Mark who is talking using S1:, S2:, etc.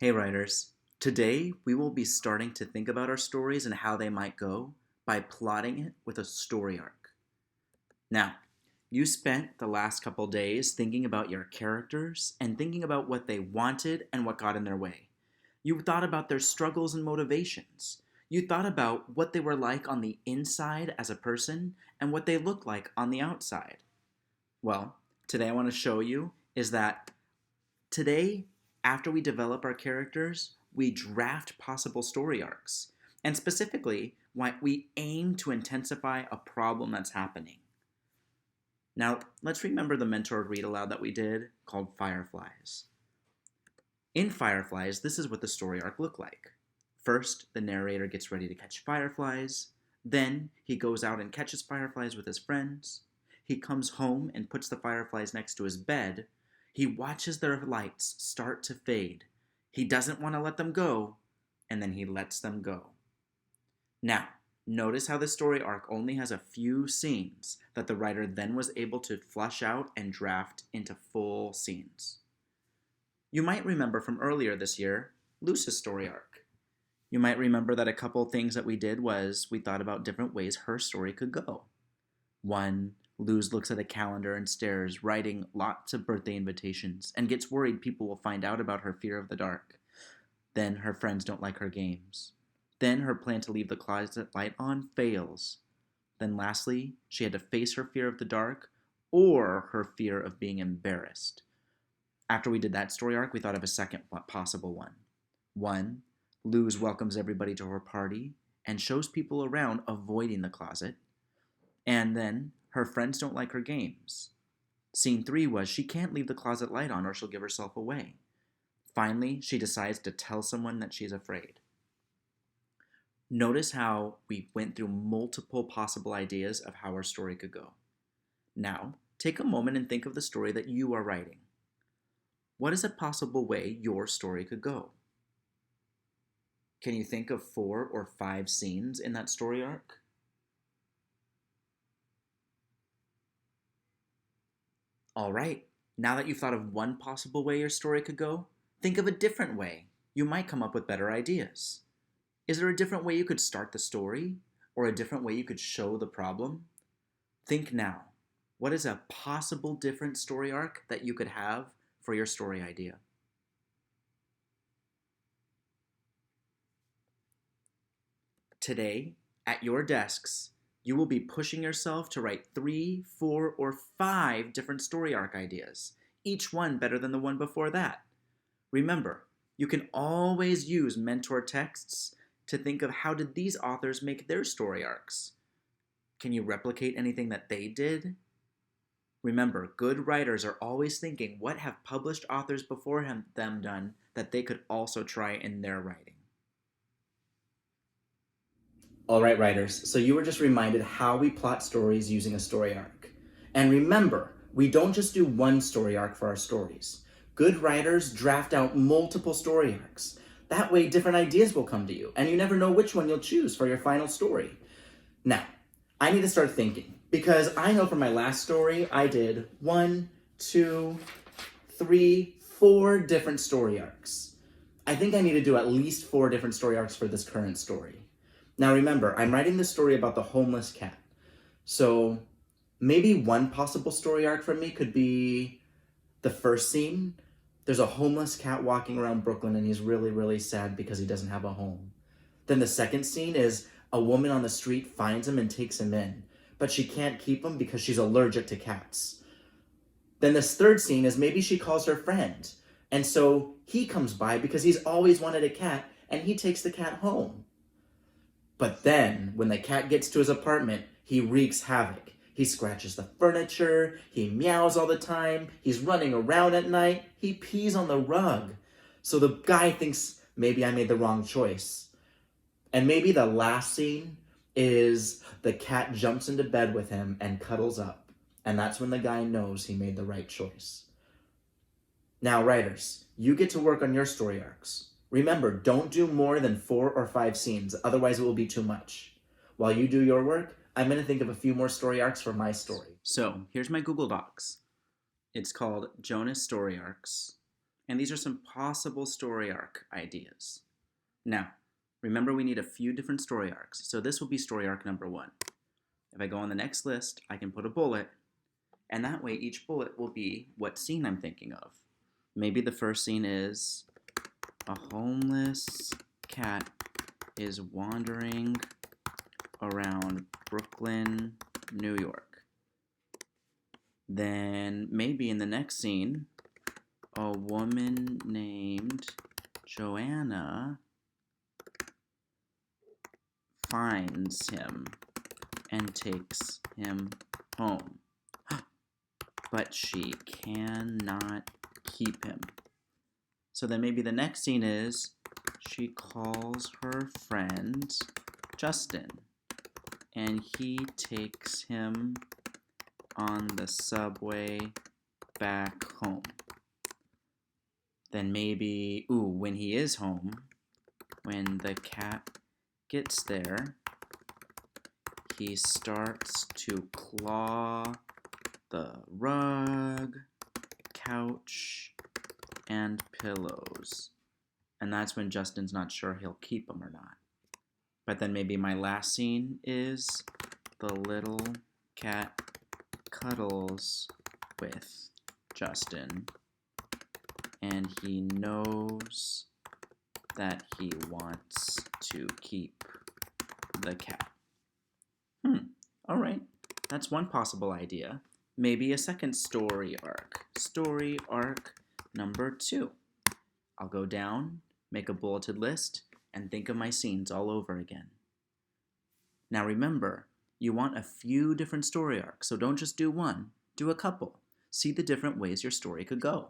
S1: Hey writers, today we will be starting to think about our stories and how they might go by plotting it with a story arc. Now, you spent the last couple days thinking about your characters and thinking about what they wanted and what got in their way. You thought about their struggles and motivations. You thought about what they were like on the inside as a person and what they looked like on the outside. Well, today I want to show you is that today, after we develop our characters, we draft possible story arcs. And specifically, why we aim to intensify a problem that's happening. Now, let's remember the mentored read aloud that we did called Fireflies. In Fireflies, this is what the story arc looked like. First, the narrator gets ready to catch fireflies. Then, he goes out and catches fireflies with his friends. He comes home and puts the fireflies next to his bed. He watches their lights start to fade. He doesn't want to let them go, and then he lets them go. Now, notice how the story arc only has a few scenes that the writer then was able to flush out and draft into full scenes. You might remember from earlier this year, Luce's story arc. You might remember that a couple things that we did was we thought about different ways her story could go. One, Luz looks at a calendar and stares, writing lots of birthday invitations, and gets worried people will find out about her fear of the dark. Then her friends don't like her games. Then her plan to leave the closet light on fails. Then lastly, she had to face her fear of the dark or her fear of being embarrassed. After we did that story arc, we thought of a second possible one. One, Luz welcomes everybody to her party and shows people around avoiding the closet. And then her friends don't like her games. Scene 3 was she can't leave the closet light on or she'll give herself away. Finally, she decides to tell someone that she's afraid. Notice how we went through multiple possible ideas of how our story could go. Now, take a moment and think of the story that you are writing. What is a possible way your story could go? Can you think of 4 or 5 scenes in that story arc? All right, now that you've thought of one possible way your story could go, think of a different way. You might come up with better ideas. Is there a different way you could start the story? Or a different way you could show the problem? Think now. What is a possible different story arc that you could have for your story idea? Today, at your desks, you will be pushing yourself to write 3, 4, or 5 different story arc ideas, each one better than the one before that. Remember, you can always use mentor texts to think of how did these authors make their story arcs. Can you replicate anything that they did? Remember, good writers are always thinking what have published authors before them done that they could also try in their writing. All right, writers, so you were just reminded how we plot stories using a story arc. And remember, we don't just do one story arc for our stories. Good writers draft out multiple story arcs. That way, different ideas will come to you, and you never know which one you'll choose for your final story. Now, I need to start thinking, because I know from my last story, I did 1, 2, 3, 4 different story arcs. I think I need to do at least 4 different story arcs for this current story. Now remember, I'm writing this story about the homeless cat. So maybe one possible story arc for me could be the first scene. There's a homeless cat walking around Brooklyn and he's really, really sad because he doesn't have a home. Then the second scene is a woman on the street finds him and takes him in, but she can't keep him because she's allergic to cats. Then this third scene is maybe she calls her friend, and so he comes by because he's always wanted a cat and he takes the cat home. But then, when the cat gets to his apartment, he wreaks havoc. He scratches the furniture, he meows all the time, he's running around at night, he pees on the rug. So the guy thinks, maybe I made the wrong choice. And maybe the last scene is the cat jumps into bed with him and cuddles up. And that's when the guy knows he made the right choice. Now, writers, you get to work on your story arcs. Remember, don't do more than 4 or 5 scenes, otherwise it will be too much. While you do your work, I'm going to think of a few more story arcs for my story. So, here's my Google Docs. It's called Jonas Story Arcs. And these are some possible story arc ideas. Now, remember we need a few different story arcs, so this will be story arc number 1. If I go on the next list, I can put a bullet, and that way each bullet will be what scene I'm thinking of. Maybe the first scene is a homeless cat is wandering around Brooklyn, New York. Then maybe in the next scene, a woman named Joanna finds him and takes him home. But she cannot keep him. So then maybe the next scene is she calls her friend Justin and he takes him on the subway back home. Then maybe, when he is home, when the cat gets there, he starts to claw the rug, couch, and pillows. And that's when Justin's not sure he'll keep them or not. But then maybe my last scene is the little cat cuddles with Justin and he knows that he wants to keep the cat. All right, that's one possible idea. Maybe a second story arc. Story arc number 2. I'll go down, make a bulleted list, and think of my scenes all over again. Now remember, you want a few different story arcs, so don't just do one, do a couple. See the different ways your story could go.